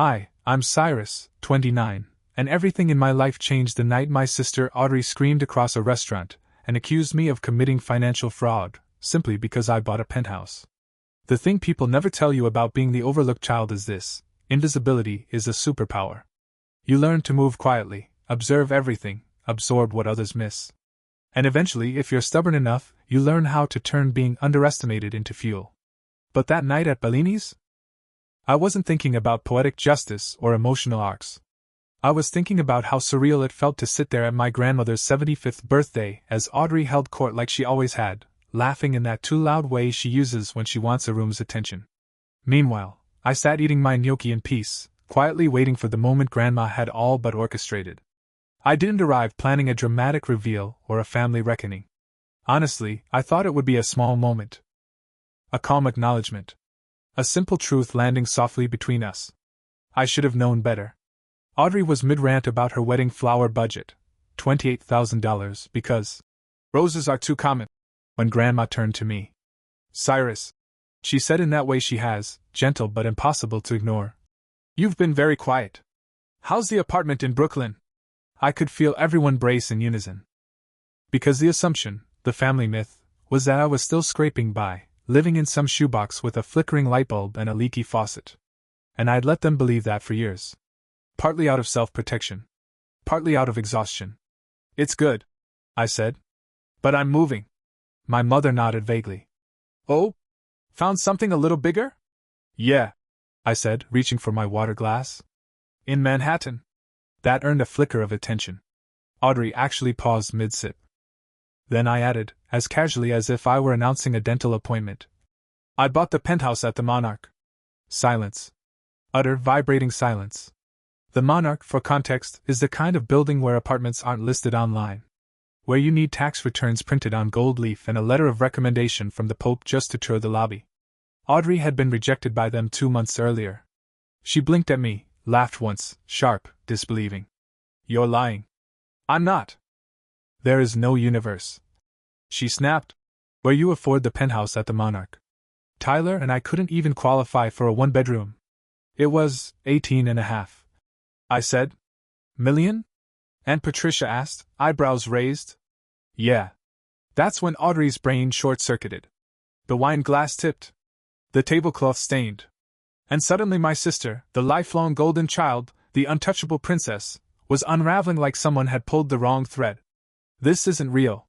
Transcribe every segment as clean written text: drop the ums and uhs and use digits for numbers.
Hi, I'm Cyrus, 29, and everything in my life changed the night my sister Audrey screamed across a restaurant and accused me of committing financial fraud, simply because I bought a penthouse. The thing people never tell you about being the overlooked child is this: invisibility is a superpower. You learn to move quietly, observe everything, absorb what others miss. And eventually, if you're stubborn enough, you learn how to turn being underestimated into fuel. But that night at Bellini's? I wasn't thinking about poetic justice or emotional arcs. I was thinking about how surreal it felt to sit there at my grandmother's 75th birthday as Audrey held court like she always had, laughing in that too loud way she uses when she wants a room's attention. Meanwhile, I sat eating my gnocchi in peace, quietly waiting for the moment Grandma had all but orchestrated. I didn't arrive planning a dramatic reveal or a family reckoning. Honestly, I thought it would be a small moment. A calm acknowledgement. A simple truth landing softly between us. I should have known better. Audrey was mid-rant about her wedding flower budget, $28,000, because roses are too common, when Grandma turned to me. Cyrus, she said in that way she has, gentle but impossible to ignore. You've been very quiet. How's the apartment in Brooklyn? I could feel everyone brace in unison. Because the assumption, the family myth, was that I was still scraping by, living in some shoebox with a flickering light bulb and a leaky faucet. And I'd let them believe that for years. Partly out of self-protection. Partly out of exhaustion. It's good, I said. But I'm moving. My mother nodded vaguely. Oh? Found something a little bigger? Yeah, I said, reaching for my water glass. In Manhattan. That earned a flicker of attention. Audrey actually paused mid-sip. Then I added, as casually as if I were announcing a dental appointment. I bought the penthouse at the Monarch. Silence. Utter, vibrating silence. The Monarch, for context, is the kind of building where apartments aren't listed online. Where you need tax returns printed on gold leaf and a letter of recommendation from the Pope just to tour the lobby. Audrey had been rejected by them 2 months earlier. She blinked at me, laughed once, sharp, disbelieving. You're lying. I'm not. There is no universe. She snapped. Where you afford the penthouse at the Monarch. Tyler and I couldn't even qualify for a one-bedroom. It was 18.5. I said. Million? Aunt Patricia asked, eyebrows raised. Yeah. That's when Audrey's brain short-circuited. The wine glass tipped. The tablecloth stained. And suddenly my sister, the lifelong golden child, the untouchable princess, was unraveling like someone had pulled the wrong thread. This isn't real.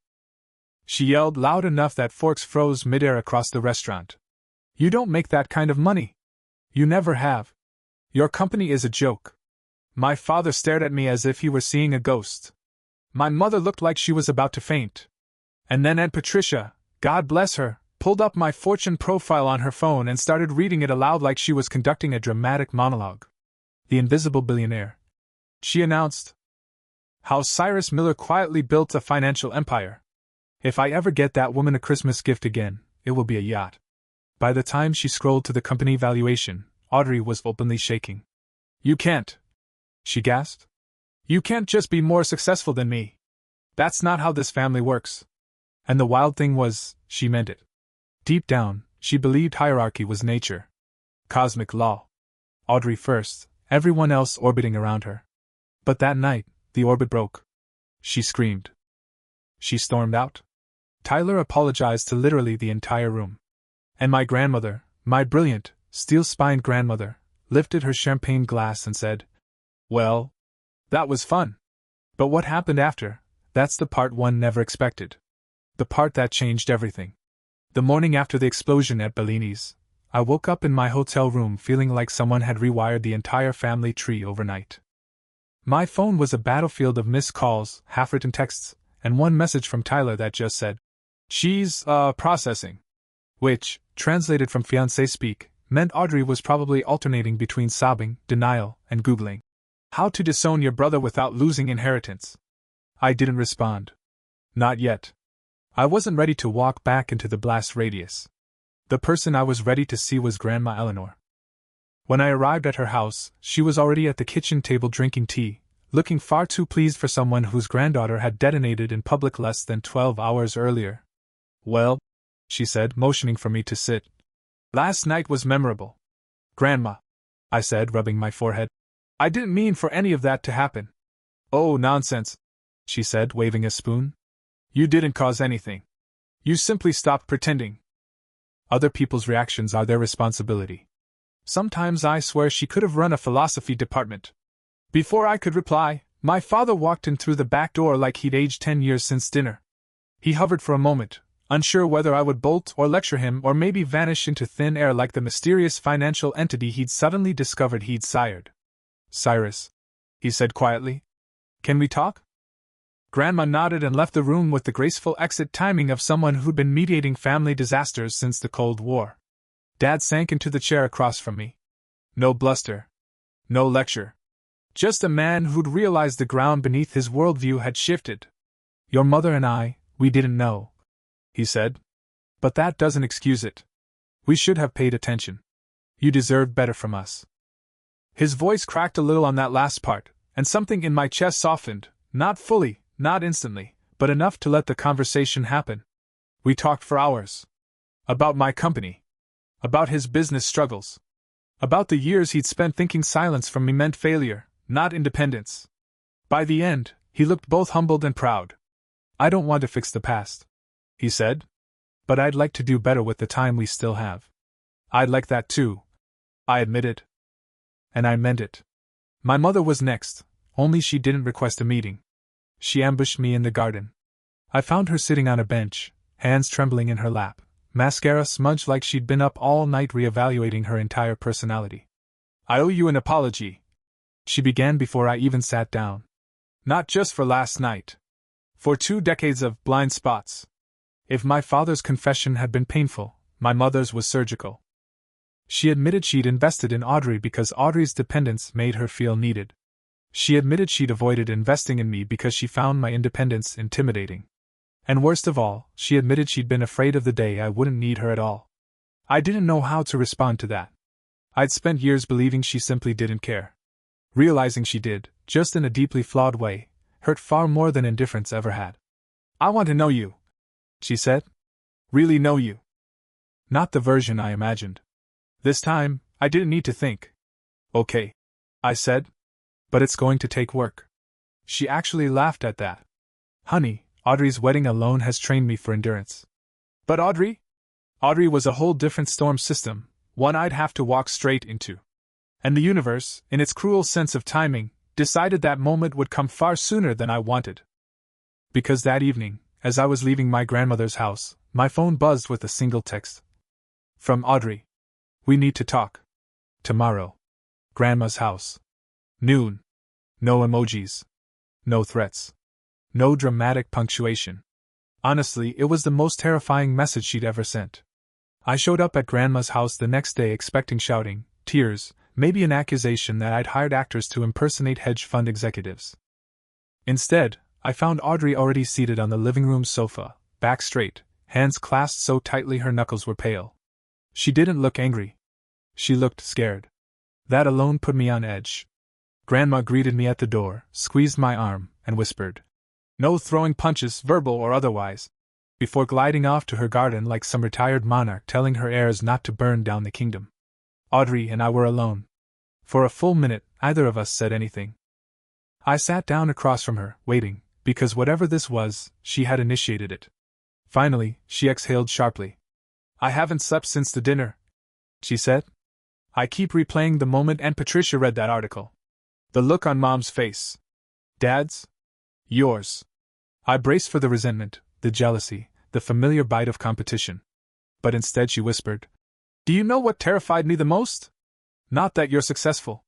She yelled loud enough that forks froze midair across the restaurant. You don't make that kind of money. You never have. Your company is a joke. My father stared at me as if he were seeing a ghost. My mother looked like she was about to faint. And then Aunt Patricia, God bless her, pulled up my Fortune profile on her phone and started reading it aloud like she was conducting a dramatic monologue. The Invisible Billionaire. She announced. How Cyrus Miller quietly built a financial empire. If I ever get that woman a Christmas gift again, it will be a yacht. By the time she scrolled to the company valuation, Audrey was openly shaking. You can't. She gasped. You can't just be more successful than me. That's not how this family works. And the wild thing was, she meant it. Deep down, she believed hierarchy was nature. Cosmic law. Audrey first, everyone else orbiting around her. But that night, the orbit broke. She screamed. She stormed out. Tyler apologized to literally the entire room. And my grandmother, my brilliant, steel-spined grandmother, lifted her champagne glass and said, Well, that was fun. But what happened after, that's the part one never expected. The part that changed everything. The morning after the explosion at Bellini's, I woke up in my hotel room feeling like someone had rewired the entire family tree overnight. My phone was a battlefield of missed calls, half-written texts, and one message from Tyler that just said, She's, processing. Which, translated from fiancé speak, meant Audrey was probably alternating between sobbing, denial, and Googling how to disown your brother without losing inheritance. I didn't respond. Not yet. I wasn't ready to walk back into the blast radius. The person I was ready to see was Grandma Eleanor. When I arrived at her house, she was already at the kitchen table drinking tea, looking far too pleased for someone whose granddaughter had detonated in public less than 12 hours earlier. Well, she said, motioning for me to sit. Last night was memorable. Grandma. I said, rubbing my forehead. I didn't mean for any of that to happen. Oh, nonsense, she said, waving a spoon. You didn't cause anything. You simply stopped pretending. Other people's reactions are their responsibility. Sometimes I swear she could have run a philosophy department. Before I could reply, my father walked in through the back door like he'd aged 10 years since dinner. He hovered for a moment, unsure whether I would bolt or lecture him or maybe vanish into thin air like the mysterious financial entity he'd suddenly discovered he'd sired. Cyrus, he said quietly, can we talk? Grandma nodded and left the room with the graceful exit timing of someone who'd been mediating family disasters since the Cold War. Dad sank into the chair across from me. No bluster. No lecture. Just a man who'd realized the ground beneath his worldview had shifted. Your mother and I, we didn't know, he said. But that doesn't excuse it. We should have paid attention. You deserved better from us. His voice cracked a little on that last part, and something in my chest softened, not fully, not instantly, but enough to let the conversation happen. We talked for hours. About my company. About his business struggles. About the years he'd spent thinking silence from me meant failure, not independence. By the end, he looked both humbled and proud. I don't want to fix the past, he said. But I'd like to do better with the time we still have. I'd like that too, I admitted. And I meant it. My mother was next, only she didn't request a meeting. She ambushed me in the garden. I found her sitting on a bench, hands trembling in her lap, mascara smudged like she'd been up all night reevaluating her entire personality. I owe you an apology, she began before I even sat down. Not just for last night. For 2 decades of blind spots. If my father's confession had been painful, my mother's was surgical. She admitted she'd invested in Audrey because Audrey's dependence made her feel needed. She admitted she'd avoided investing in me because she found my independence intimidating. And worst of all, she admitted she'd been afraid of the day I wouldn't need her at all. I didn't know how to respond to that. I'd spent years believing she simply didn't care. Realizing she did, just in a deeply flawed way, hurt far more than indifference ever had. I want to know you, she said. Really know you. Not the version I imagined. This time, I didn't need to think. Okay, I said. But it's going to take work. She actually laughed at that. Honey, Audrey's wedding alone has trained me for endurance. But Audrey? Audrey was a whole different storm system, one I'd have to walk straight into. And the universe, in its cruel sense of timing, decided that moment would come far sooner than I wanted. Because that evening, as I was leaving my grandmother's house, my phone buzzed with a single text. From Audrey. We need to talk. Tomorrow. Grandma's house. Noon. No emojis. No threats. No dramatic punctuation. Honestly, it was the most terrifying message she'd ever sent. I showed up at Grandma's house the next day expecting shouting, tears, maybe an accusation that I'd hired actors to impersonate hedge fund executives. Instead, I found Audrey already seated on the living room sofa, back straight, hands clasped so tightly her knuckles were pale. She didn't look angry. She looked scared. That alone put me on edge. Grandma greeted me at the door, squeezed my arm, and whispered, "No throwing punches, verbal or otherwise," before gliding off to her garden like some retired monarch telling her heirs not to burn down the kingdom. Audrey and I were alone. For a full minute, neither of us said anything. I sat down across from her, waiting, because whatever this was, she had initiated it. Finally, she exhaled sharply. "I haven't slept since the dinner," she said. "I keep replaying the moment Aunt Patricia read that article. The look on Mom's face. Dad's? Yours." I braced for the resentment, the jealousy, the familiar bite of competition. But instead she whispered, "Do you know what terrified me the most? Not that you're successful.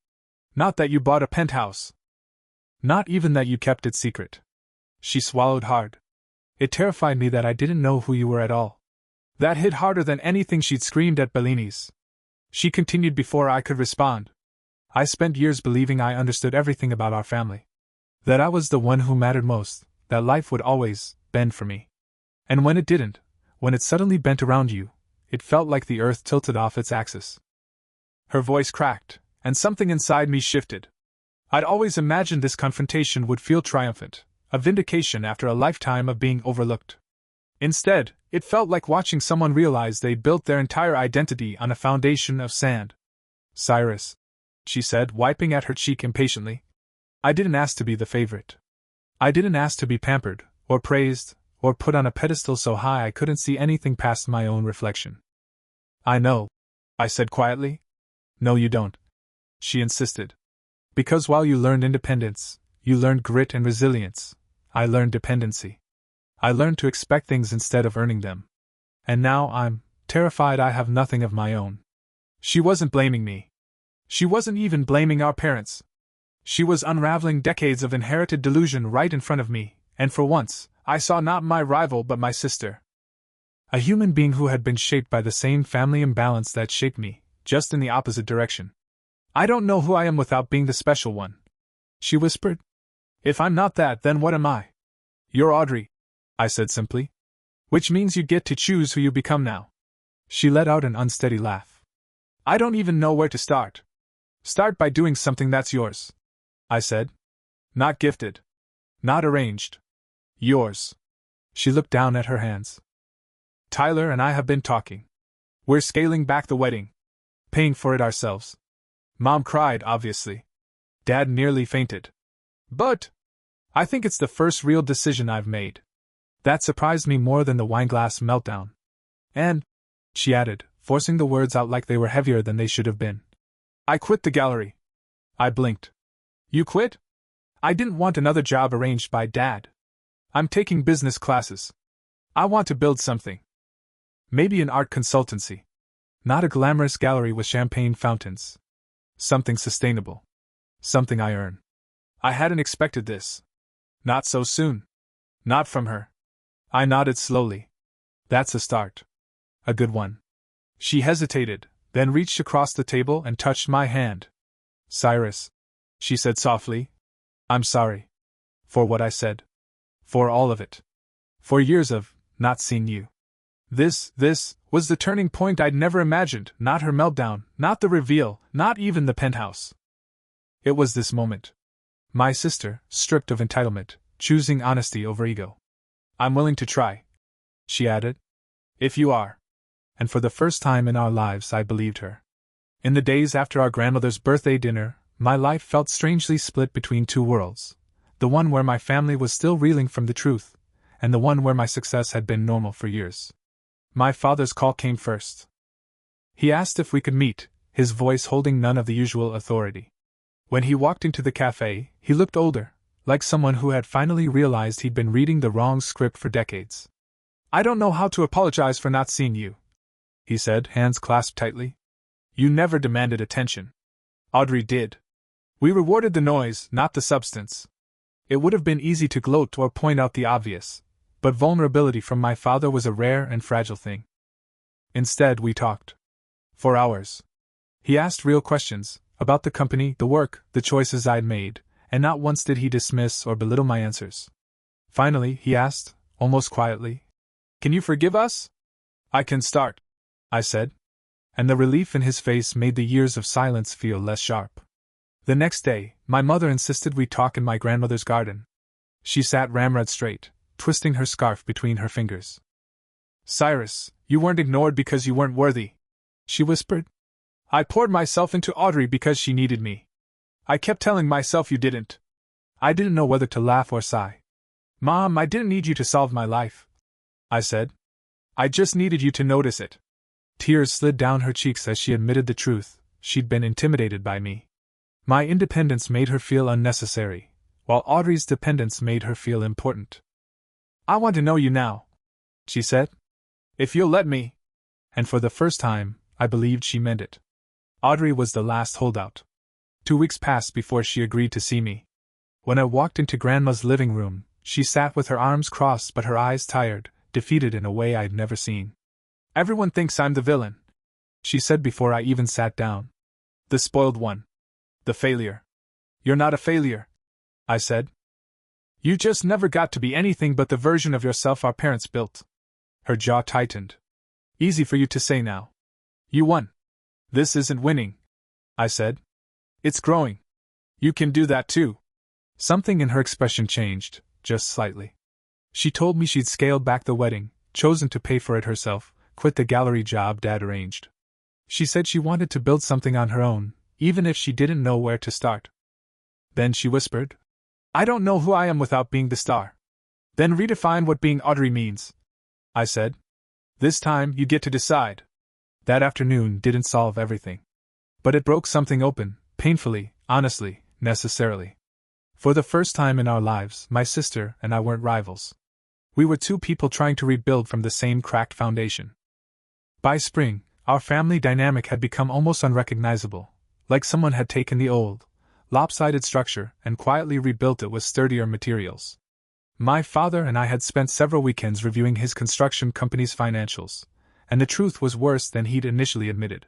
Not that you bought a penthouse. Not even that you kept it secret." She swallowed hard. "It terrified me that I didn't know who you were at all." That hit harder than anything she'd screamed at Bellini's. She continued before I could respond. "I spent years believing I understood everything about our family. That I was the one who mattered most, that life would always bend for me. And when it didn't, when it suddenly bent around you, it felt like the earth tilted off its axis." Her voice cracked, and something inside me shifted. I'd always imagined this confrontation would feel triumphant, a vindication after a lifetime of being overlooked. Instead, it felt like watching someone realize they'd built their entire identity on a foundation of sand. "Cyrus," she said, wiping at her cheek impatiently. I didn't ask to be the favorite. I didn't ask to be pampered, or praised, or put on a pedestal so high I couldn't see anything past my own reflection. I know, I said quietly. No, you don't, she insisted. Because while you learned independence, you learned grit and resilience, I learned dependency. I learned to expect things instead of earning them. And now I'm terrified I have nothing of my own. She wasn't blaming me. She wasn't even blaming our parents. She was unraveling decades of inherited delusion right in front of me, and for once, I saw not my rival but my sister. A human being who had been shaped by the same family imbalance that shaped me, just in the opposite direction. I don't know who I am without being the special one, she whispered. If I'm not that, then what am I? You're Audrey, I said simply. Which means you get to choose who you become now. She let out an unsteady laugh. I don't even know where to start. Start by doing something that's yours, I said. Not gifted. Not arranged. Yours. She looked down at her hands. Tyler and I have been talking. We're scaling back the wedding. Paying for it ourselves. Mom cried, obviously. Dad nearly fainted. But I think it's the first real decision I've made. That surprised me more than the wineglass meltdown. And, she added, forcing the words out like they were heavier than they should have been, I quit the gallery. I blinked. You quit? I didn't want another job arranged by Dad. I'm taking business classes. I want to build something. Maybe an art consultancy. Not a glamorous gallery with champagne fountains. Something sustainable. Something I earn. I hadn't expected this. Not so soon. Not from her. I nodded slowly. That's a start. A good one. She hesitated, then reached across the table and touched my hand. Cyrus, she said softly, I'm sorry. For what I said. For all of it. For years of not seeing you. This was the turning point I'd never imagined, not her meltdown, not the reveal, not even the penthouse. It was this moment. My sister, stripped of entitlement, choosing honesty over ego. I'm willing to try, she added. If you are. And for the first time in our lives I believed her. In the days after our grandmother's birthday dinner, my life felt strangely split between two worlds. The one where my family was still reeling from the truth, and the one where my success had been normal for years. My father's call came first. He asked if we could meet, his voice holding none of the usual authority. When he walked into the cafe, he looked older, like someone who had finally realized he'd been reading the wrong script for decades. I don't know how to apologize for not seeing you, he said, hands clasped tightly. You never demanded attention. Audrey did. We rewarded the noise, not the substance. It would have been easy to gloat or point out the obvious, but vulnerability from my father was a rare and fragile thing. Instead, we talked. For hours. He asked real questions, about the company, the work, the choices I'd made, and not once did he dismiss or belittle my answers. Finally, he asked, almost quietly, Can you forgive us? I can start, I said. And the relief in his face made the years of silence feel less sharp. The next day, my mother insisted we talk in my grandmother's garden. She sat ramrod straight, twisting her scarf between her fingers. Cyrus, you weren't ignored because you weren't worthy, she whispered. I poured myself into Audrey because she needed me. I kept telling myself you didn't. I didn't know whether to laugh or sigh. Mom, I didn't need you to solve my life, I said. I just needed you to notice it. Tears slid down her cheeks as she admitted the truth. She'd been intimidated by me. My independence made her feel unnecessary, while Audrey's dependence made her feel important. I want to know you now, she said. If you'll let me. And for the first time, I believed she meant it. Audrey was the last holdout. 2 weeks passed before she agreed to see me. When I walked into Grandma's living room, she sat with her arms crossed but her eyes tired, defeated in a way I'd never seen. Everyone thinks I'm the villain, she said before I even sat down. The spoiled one. The failure. You're not a failure, I said. You just never got to be anything but the version of yourself our parents built. Her jaw tightened. Easy for you to say now. You won. This isn't winning, I said. It's growing. You can do that too. Something in her expression changed, just slightly. She told me she'd scaled back the wedding, chosen to pay for it herself, quit the gallery job Dad arranged. She said she wanted to build something on her own, even if she didn't know where to start. Then she whispered, "I don't know who I am without being the star." "Then redefine what being Audrey means," I said. "This time you get to decide." That afternoon didn't solve everything. But it broke something open, painfully, honestly, necessarily. For the first time in our lives, my sister and I weren't rivals. We were two people trying to rebuild from the same cracked foundation. By spring, our family dynamic had become almost unrecognizable, like someone had taken the old, lopsided structure and quietly rebuilt it with sturdier materials. My father and I had spent several weekends reviewing his construction company's financials, and the truth was worse than he'd initially admitted.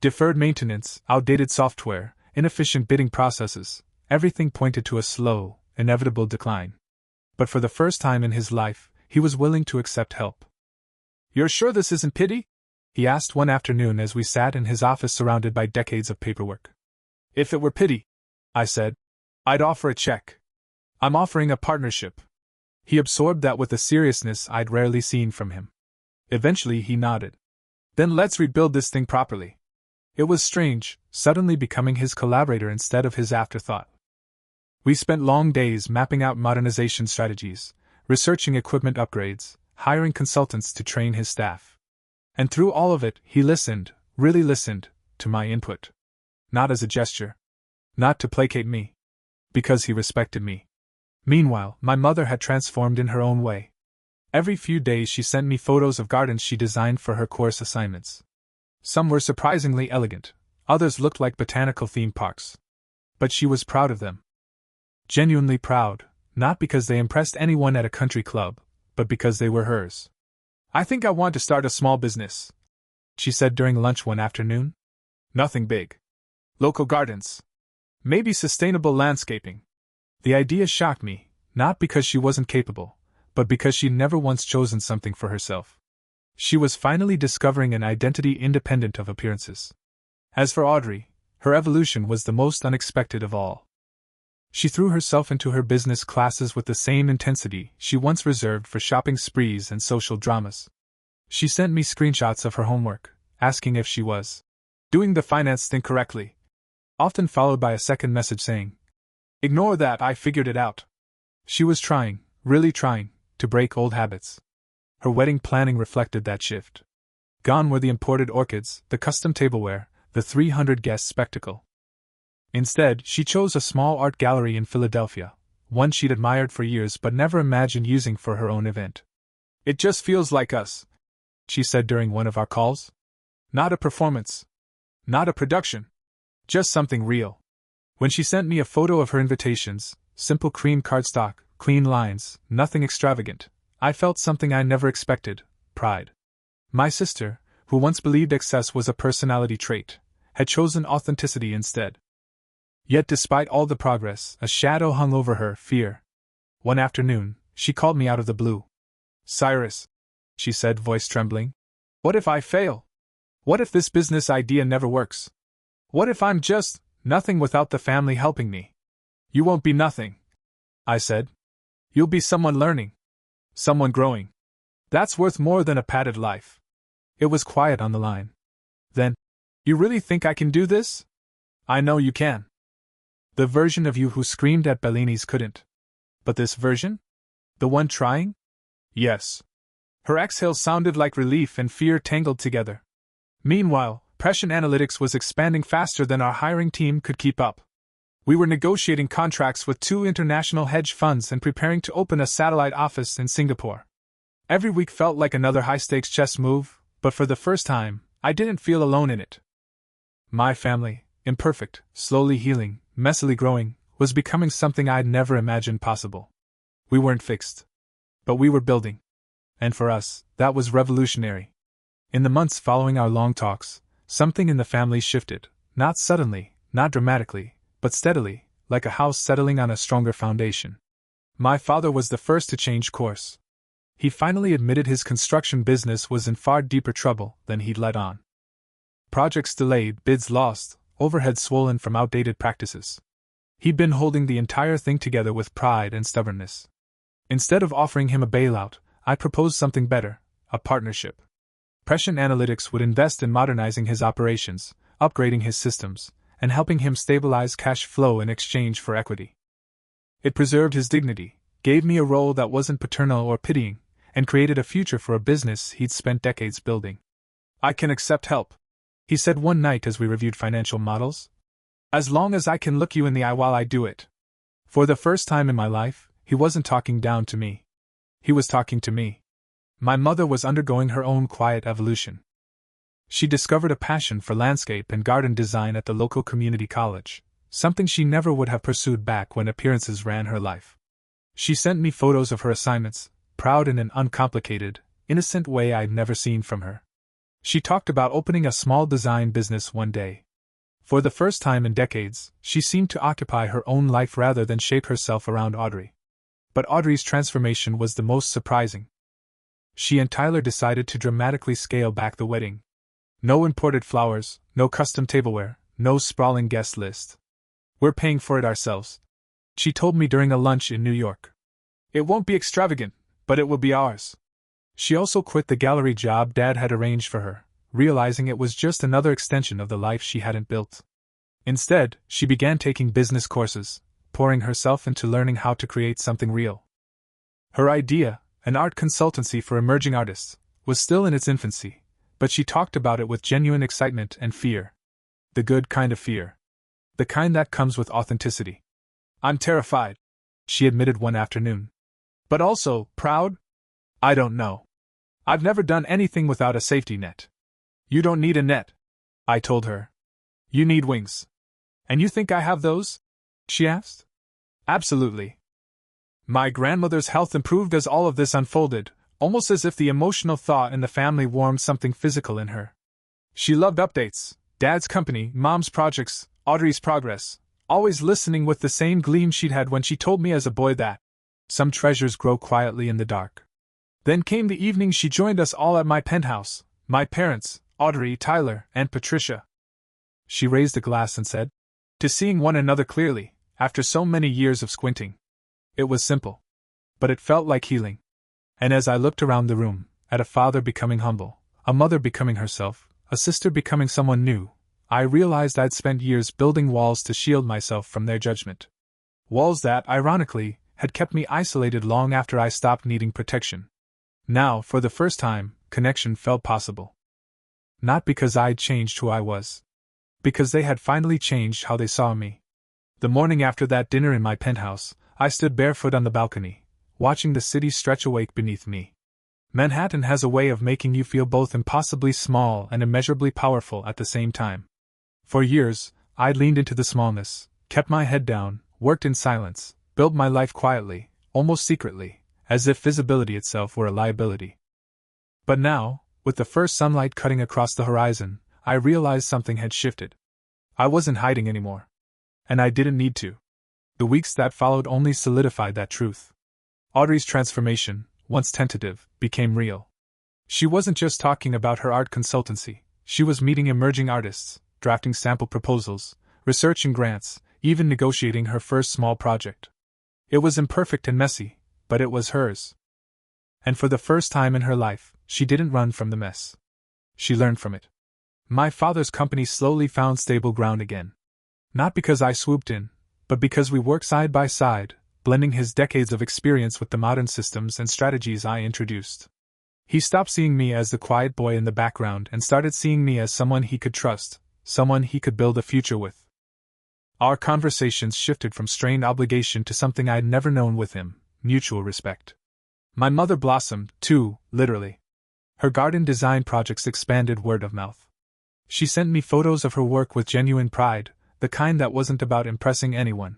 Deferred maintenance, outdated software, inefficient bidding processes, everything pointed to a slow, inevitable decline. But for the first time in his life, he was willing to accept help. "You're sure this isn't pity?" he asked one afternoon as we sat in his office surrounded by decades of paperwork. "If it were pity," I said, "I'd offer a check. I'm offering a partnership." He absorbed that with a seriousness I'd rarely seen from him. Eventually he nodded. "Then let's rebuild this thing properly." It was strange, suddenly becoming his collaborator instead of his afterthought. We spent long days mapping out modernization strategies, researching equipment upgrades, hiring consultants to train his staff. And through all of it, he listened, really listened, to my input. Not as a gesture. Not to placate me. Because he respected me. Meanwhile, my mother had transformed in her own way. Every few days she sent me photos of gardens she designed for her course assignments. Some were surprisingly elegant, others looked like botanical theme parks. But she was proud of them. Genuinely proud, not because they impressed anyone at a country club, but because they were hers. "I think I want to start a small business," she said during lunch one afternoon. "Nothing big. Local gardens. Maybe sustainable landscaping." The idea shocked me, not because she wasn't capable, but because she'd never once chosen something for herself. She was finally discovering an identity independent of appearances. As for Audrey, her evolution was the most unexpected of all. She threw herself into her business classes with the same intensity she once reserved for shopping sprees and social dramas. She sent me screenshots of her homework, asking if she was doing the finance thing correctly, often followed by a second message saying, "Ignore that, I figured it out." She was trying, really trying, to break old habits. Her wedding planning reflected that shift. Gone were the imported orchids, the custom tableware, the 300-guest spectacle. Instead, she chose a small art gallery in Philadelphia, one she'd admired for years but never imagined using for her own event. "It just feels like us," she said during one of our calls. "Not a performance. Not a production. Just something real." When she sent me a photo of her invitations, simple cream cardstock, clean lines, nothing extravagant, I felt something I never expected: pride. My sister, who once believed excess was a personality trait, had chosen authenticity instead. Yet despite all the progress, a shadow hung over her: fear. One afternoon, she called me out of the blue. "Cyrus," she said, voice trembling, "what if I fail? What if this business idea never works? What if I'm just nothing without the family helping me?" "You won't be nothing," I said. "You'll be someone learning. Someone growing. That's worth more than a padded life." It was quiet on the line. Then, "You really think I can do this?" "I know you can. The version of you who screamed at Bellini's couldn't. But this version? The one trying?" "Yes." Her exhale sounded like relief and fear tangled together. Meanwhile, Prescient Analytics was expanding faster than our hiring team could keep up. We were negotiating contracts with 2 international hedge funds and preparing to open a satellite office in Singapore. Every week felt like another high-stakes chess move, but for the first time, I didn't feel alone in it. My family, imperfect, slowly healing, messily growing, was becoming something I'd never imagined possible. We weren't fixed. But we were building. And for us, that was revolutionary. In the months following our long talks, something in the family shifted, not suddenly, not dramatically, but steadily, like a house settling on a stronger foundation. My father was the first to change course. He finally admitted his construction business was in far deeper trouble than he'd let on. Projects delayed, bids lost, overhead swollen from outdated practices. He'd been holding the entire thing together with pride and stubbornness. Instead of offering him a bailout, I proposed something better: a partnership. Prescient Analytics would invest in modernizing his operations, upgrading his systems, and helping him stabilize cash flow in exchange for equity. It preserved his dignity, gave me a role that wasn't paternal or pitying, and created a future for a business he'd spent decades building. "I can accept help," he said one night as we reviewed financial models. "As long as I can look you in the eye while I do it." For the first time in my life, he wasn't talking down to me. He was talking to me. My mother was undergoing her own quiet evolution. She discovered a passion for landscape and garden design at the local community college, something she never would have pursued back when appearances ran her life. She sent me photos of her assignments, proud in an uncomplicated, innocent way I'd never seen from her. She talked about opening a small design business one day. For the first time in decades, she seemed to occupy her own life rather than shape herself around Audrey. But Audrey's transformation was the most surprising. She and Tyler decided to dramatically scale back the wedding. No imported flowers, no custom tableware, no sprawling guest list. "We're paying for it ourselves," she told me during a lunch in New York. "It won't be extravagant, but it will be ours." She also quit the gallery job Dad had arranged for her, realizing it was just another extension of the life she hadn't built. Instead, she began taking business courses, pouring herself into learning how to create something real. Her idea, an art consultancy for emerging artists, was still in its infancy, but she talked about it with genuine excitement and fear. The good kind of fear. The kind that comes with authenticity. "I'm terrified," she admitted one afternoon. "But also proud? I don't know. I've never done anything without a safety net." "You don't need a net," I told her. "You need wings." "And you think I have those?" she asked. "Absolutely." My grandmother's health improved as all of this unfolded, almost as if the emotional thaw in the family warmed something physical in her. She loved updates, Dad's company, Mom's projects, Audrey's progress, always listening with the same gleam she'd had when she told me as a boy that some treasures grow quietly in the dark. Then came the evening she joined us all at my penthouse, my parents, Audrey, Tyler, and Patricia. She raised a glass and said, "To seeing one another clearly, after so many years of squinting." It was simple. But it felt like healing. And as I looked around the room, at a father becoming humble, a mother becoming herself, a sister becoming someone new, I realized I'd spent years building walls to shield myself from their judgment. Walls that, ironically, had kept me isolated long after I stopped needing protection. Now, for the first time, connection felt possible. Not because I'd changed who I was. Because they had finally changed how they saw me. The morning after that dinner in my penthouse, I stood barefoot on the balcony, watching the city stretch awake beneath me. Manhattan has a way of making you feel both impossibly small and immeasurably powerful at the same time. For years, I'd leaned into the smallness, kept my head down, worked in silence, built my life quietly, almost secretly, as if visibility itself were a liability. But now, with the first sunlight cutting across the horizon, I realized something had shifted. I wasn't hiding anymore. And I didn't need to. The weeks that followed only solidified that truth. Audrey's transformation, once tentative, became real. She wasn't just talking about her art consultancy, she was meeting emerging artists, drafting sample proposals, researching grants, even negotiating her first small project. It was imperfect and messy, but it was hers. And for the first time in her life, she didn't run from the mess. She learned from it. My father's company slowly found stable ground again. Not because I swooped in, but because we worked side by side, blending his decades of experience with the modern systems and strategies I introduced. He stopped seeing me as the quiet boy in the background and started seeing me as someone he could trust, someone he could build a future with. Our conversations shifted from strained obligation to something I'd never known with him, mutual respect. My mother blossomed, too, literally. Her garden design projects expanded word of mouth. She sent me photos of her work with genuine pride, the kind that wasn't about impressing anyone.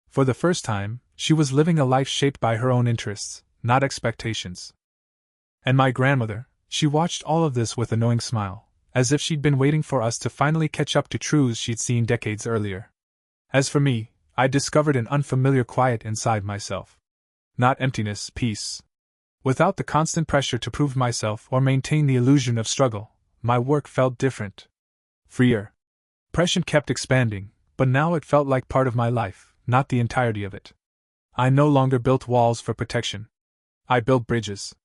For the first time, she was living a life shaped by her own interests, not expectations. And my grandmother, she watched all of this with a knowing smile, as if she'd been waiting for us to finally catch up to truths she'd seen decades earlier. As for me, I discovered an unfamiliar quiet inside myself. Not emptiness, peace. Without the constant pressure to prove myself or maintain the illusion of struggle, my work felt different. Freer. Pression kept expanding, but now it felt like part of my life, not the entirety of it. I no longer built walls for protection. I built bridges.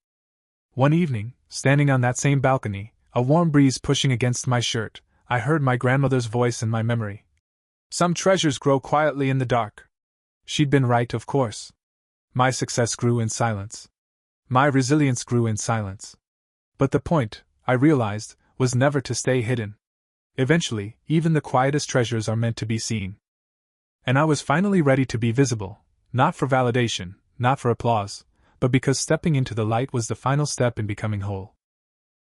One evening, standing on that same balcony, a warm breeze pushing against my shirt, I heard my grandmother's voice in my memory. Some treasures grow quietly in the dark. She'd been right, of course. My success grew in silence. My resilience grew in silence. But the point, I realized, was never to stay hidden. Eventually, even the quietest treasures are meant to be seen. And I was finally ready to be visible, not for validation, not for applause, but because stepping into the light was the final step in becoming whole.